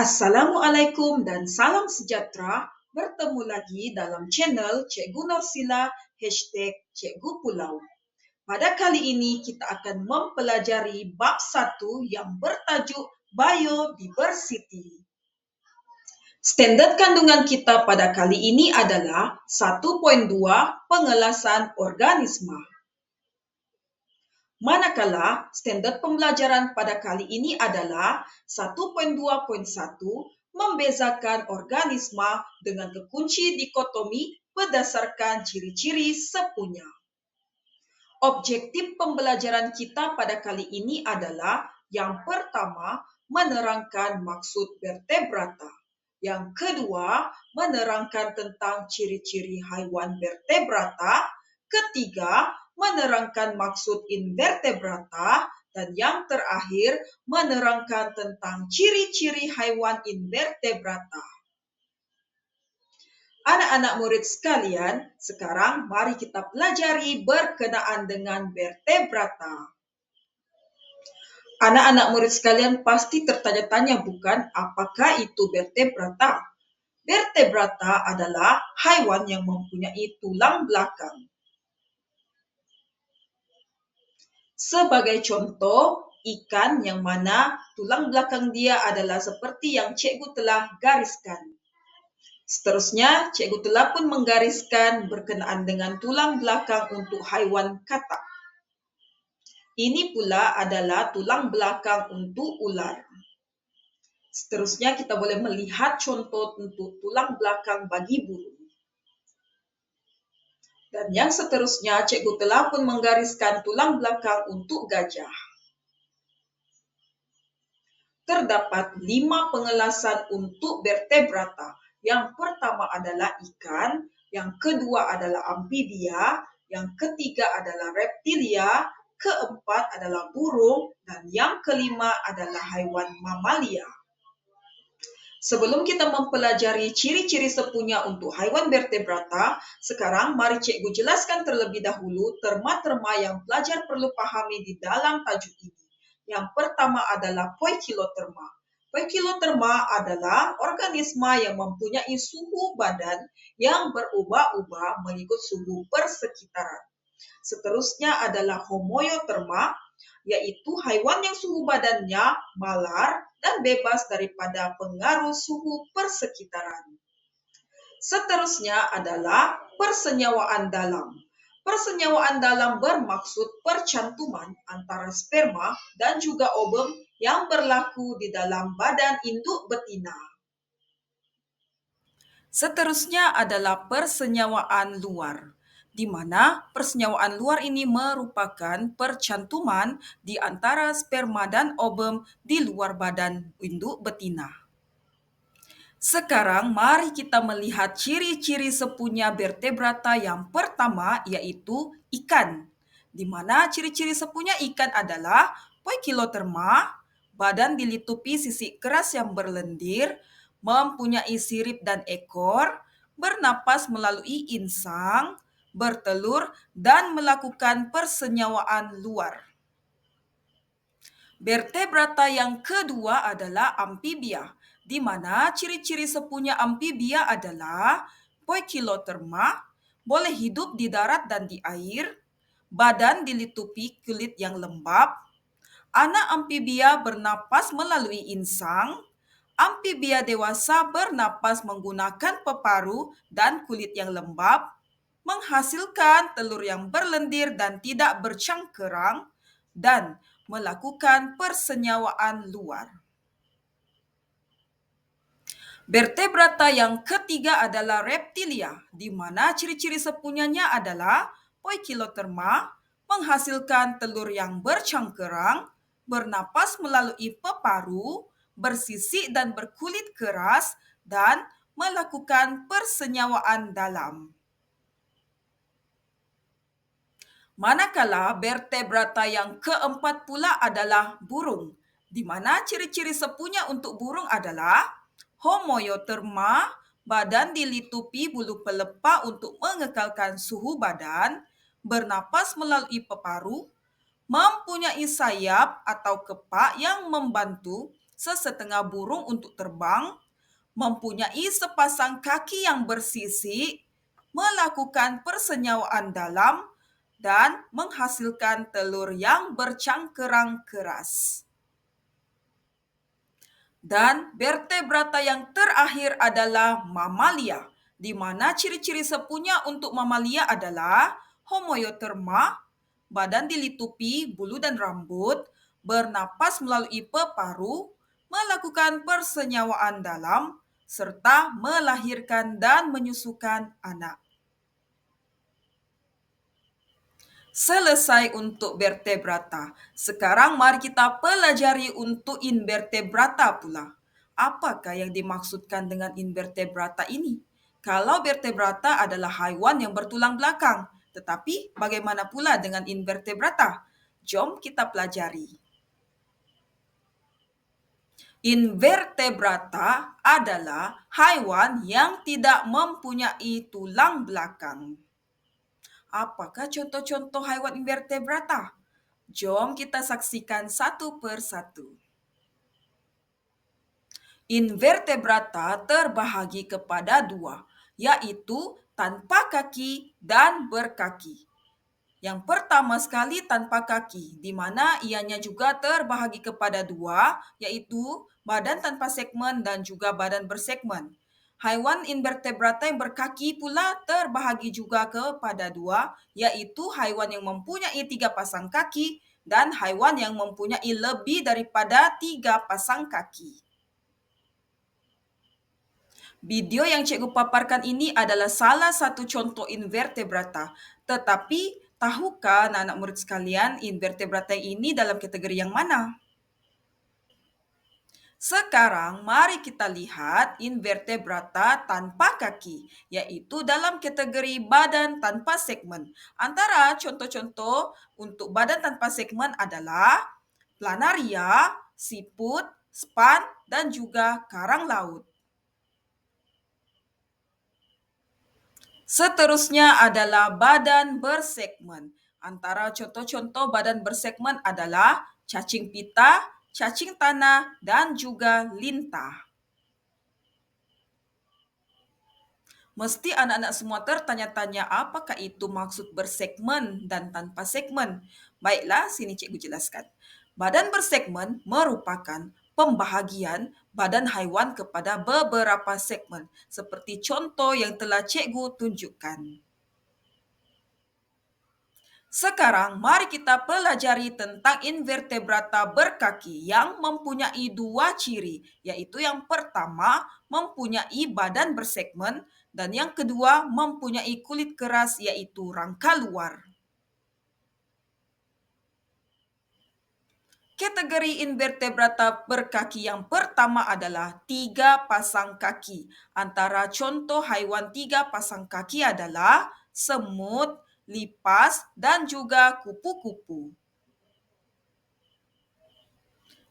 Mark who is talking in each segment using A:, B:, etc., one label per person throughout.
A: Assalamualaikum dan salam sejahtera. Bertemu lagi dalam channel Cikgu Norsila #Cikgu Pulau. Pada kali ini kita akan mempelajari bab 1 yang bertajuk Biodiversity. Standard kandungan kita pada kali ini adalah 1.2 Pengelasan organisma. Manakala standard pembelajaran pada kali ini adalah 1.2.1 membezakan organisma dengan kekunci dikotomi berdasarkan ciri-ciri sepunya. Objektif pembelajaran kita pada kali ini adalah yang pertama, menerangkan maksud vertebrata. Yang kedua, menerangkan tentang ciri-ciri haiwan vertebrata. Ketiga, menerangkan maksud invertebrata. Dan yang terakhir, menerangkan tentang ciri-ciri haiwan invertebrata. Anak-anak murid sekalian, sekarang mari kita pelajari berkenaan dengan vertebrata. Anak-anak murid sekalian pasti tertanya-tanya bukan apakah itu vertebrata? Vertebrata adalah haiwan yang mempunyai tulang belakang. Sebagai contoh, ikan yang mana tulang belakang dia adalah seperti yang cikgu telah gariskan. Seterusnya, cikgu telah pun menggariskan berkenaan dengan tulang belakang untuk haiwan katak. Ini pula adalah tulang belakang untuk ular. Seterusnya, kita boleh melihat contoh untuk tulang belakang bagi burung. Dan yang seterusnya, cikgu telah pun menggariskan tulang belakang untuk gajah. Terdapat 5 pengelasan untuk vertebrata. Yang pertama adalah ikan, yang kedua adalah amfibia, yang ketiga adalah reptilia, keempat adalah burung, dan yang kelima adalah haiwan mamalia. Sebelum kita mempelajari ciri-ciri sepunya untuk haiwan vertebrata, sekarang mari cikgu jelaskan terlebih dahulu terma-terma yang pelajar perlu pahami di dalam tajuk ini. Yang pertama adalah poikiloterma. Poikiloterma adalah organisma yang mempunyai suhu badan yang berubah-ubah mengikut suhu persekitaran. Seterusnya adalah homoioterma, yaitu haiwan yang suhu badannya malar dan bebas daripada pengaruh suhu persekitaran. Seterusnya adalah persenyawaan dalam. Persenyawaan dalam bermaksud percantuman antara sperma dan juga ovum yang berlaku di dalam badan induk betina. Seterusnya adalah persenyawaan luar, di mana persenyawaan luar ini merupakan percantuman di antara sperma dan ovum di luar badan induk betina. Sekarang mari kita melihat ciri-ciri sepunya vertebrata yang pertama yaitu ikan. Di mana ciri-ciri sepunya ikan adalah poikiloterma, badan dilitupi sisik keras yang berlendir, mempunyai sirip dan ekor, bernapas melalui insang, bertelur, dan melakukan persenyawaan luar. Vertebrata yang kedua adalah amfibia, di mana ciri-ciri sepunya amfibia adalah poikiloterma, boleh hidup di darat dan di air, badan dilitupi kulit yang lembab, anak amfibia bernapas melalui insang, amfibia dewasa bernapas menggunakan peparuh dan kulit yang lembab, menghasilkan telur yang berlendir dan tidak bercangkerang, dan melakukan persenyawaan luar. Vertebrata yang ketiga adalah reptilia, di mana ciri-ciri sepunyanya adalah poikiloterma, menghasilkan telur yang bercangkerang, bernapas melalui peparuh, bersisik dan berkulit keras, dan melakukan persenyawaan dalam. Manakala vertebrata yang keempat pula adalah burung, di mana ciri-ciri sepunya untuk burung adalah homoioterma, badan dilitupi bulu pelepah untuk mengekalkan suhu badan, bernapas melalui peparuh, mempunyai sayap atau kepak yang membantu sesetengah burung untuk terbang, mempunyai sepasang kaki yang bersisi, melakukan persenyawaan dalam, dan menghasilkan telur yang bercangkerang keras. Dan vertebrata yang terakhir adalah mamalia, di mana ciri-ciri sepunya untuk mamalia adalah homoioterma, badan dilitupi bulu dan rambut, bernapas melalui peparu, melakukan persenyawaan dalam, serta melahirkan dan menyusukan anak. Selesai untuk vertebrata. Sekarang mari kita pelajari untuk invertebrata pula. Apakah yang dimaksudkan dengan invertebrata ini? Kalau vertebrata adalah haiwan yang bertulang belakang, tetapi bagaimana pula dengan invertebrata? Jom kita pelajari. Invertebrata adalah haiwan yang tidak mempunyai tulang belakang. Apakah contoh-contoh haiwan invertebrata? Jom kita saksikan satu persatu. Invertebrata terbahagi kepada dua, yaitu tanpa kaki dan berkaki. Yang pertama sekali tanpa kaki, di mana ianya juga terbahagi kepada dua, yaitu badan tanpa segmen dan juga badan bersegmen. Haiwan invertebrata yang berkaki pula terbahagi juga kepada dua, yaitu haiwan yang mempunyai 3 pasang kaki dan haiwan yang mempunyai lebih daripada 3 pasang kaki. Video yang cikgu paparkan ini adalah salah satu contoh invertebrata. Tetapi, tahukah anak-anak murid sekalian invertebrata ini dalam kategori yang mana? Sekarang mari kita lihat invertebrata tanpa kaki, yaitu dalam kategori badan tanpa segmen. Antara contoh-contoh untuk badan tanpa segmen adalah planaria, siput, span, dan juga karang laut. Seterusnya adalah badan bersegmen. Antara contoh-contoh badan bersegmen adalah cacing pita, cacing tanah, dan juga lintah. Mesti anak-anak semua tertanya-tanya apakah itu maksud bersegmen dan tanpa segmen. Baiklah, sini cikgu jelaskan. Badan bersegmen merupakan pembahagian badan haiwan kepada beberapa segmen, seperti contoh yang telah cikgu tunjukkan. Sekarang mari kita pelajari tentang invertebrata berkaki yang mempunyai 2 ciri, yaitu yang pertama mempunyai badan bersegmen dan yang kedua mempunyai kulit keras yaitu rangka luar. Kategori invertebrata berkaki yang pertama adalah 3 pasang kaki. Antara contoh haiwan 3 pasang kaki adalah semut, lipas, dan juga kupu-kupu.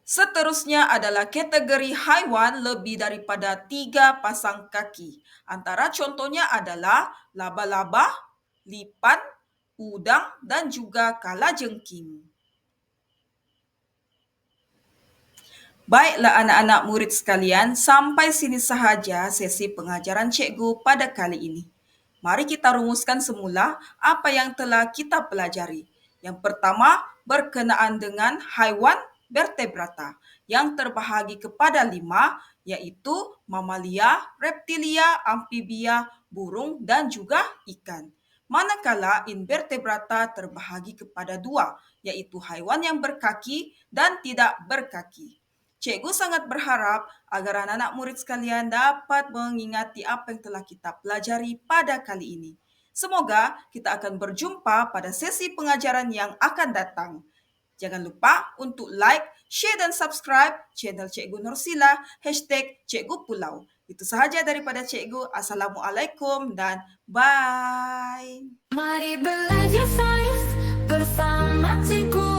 A: Seterusnya adalah kategori haiwan lebih daripada 3 pasang kaki. Antara contohnya adalah laba-laba, lipan, udang, dan juga kalajengking. Baiklah anak-anak murid sekalian, sampai sini sahaja sesi pengajaran cikgu pada kali ini. Mari kita rumuskan semula apa yang telah kita pelajari. Yang pertama, berkenaan dengan haiwan vertebrata yang terbahagi kepada 5, yaitu mamalia, reptilia, amfibia, burung, dan juga ikan. Manakala invertebrata terbahagi kepada 2, yaitu haiwan yang berkaki dan tidak berkaki. Cikgu sangat berharap agar anak-anak murid sekalian dapat mengingati apa yang telah kita pelajari pada kali ini. Semoga kita akan berjumpa pada sesi pengajaran yang akan datang. Jangan lupa untuk like, share, dan subscribe channel Cikgu Nursila #Cikgu Pulau. Itu sahaja daripada Cikgu. Assalamualaikum dan bye.
B: Mari belajar sains bersama Cikgu.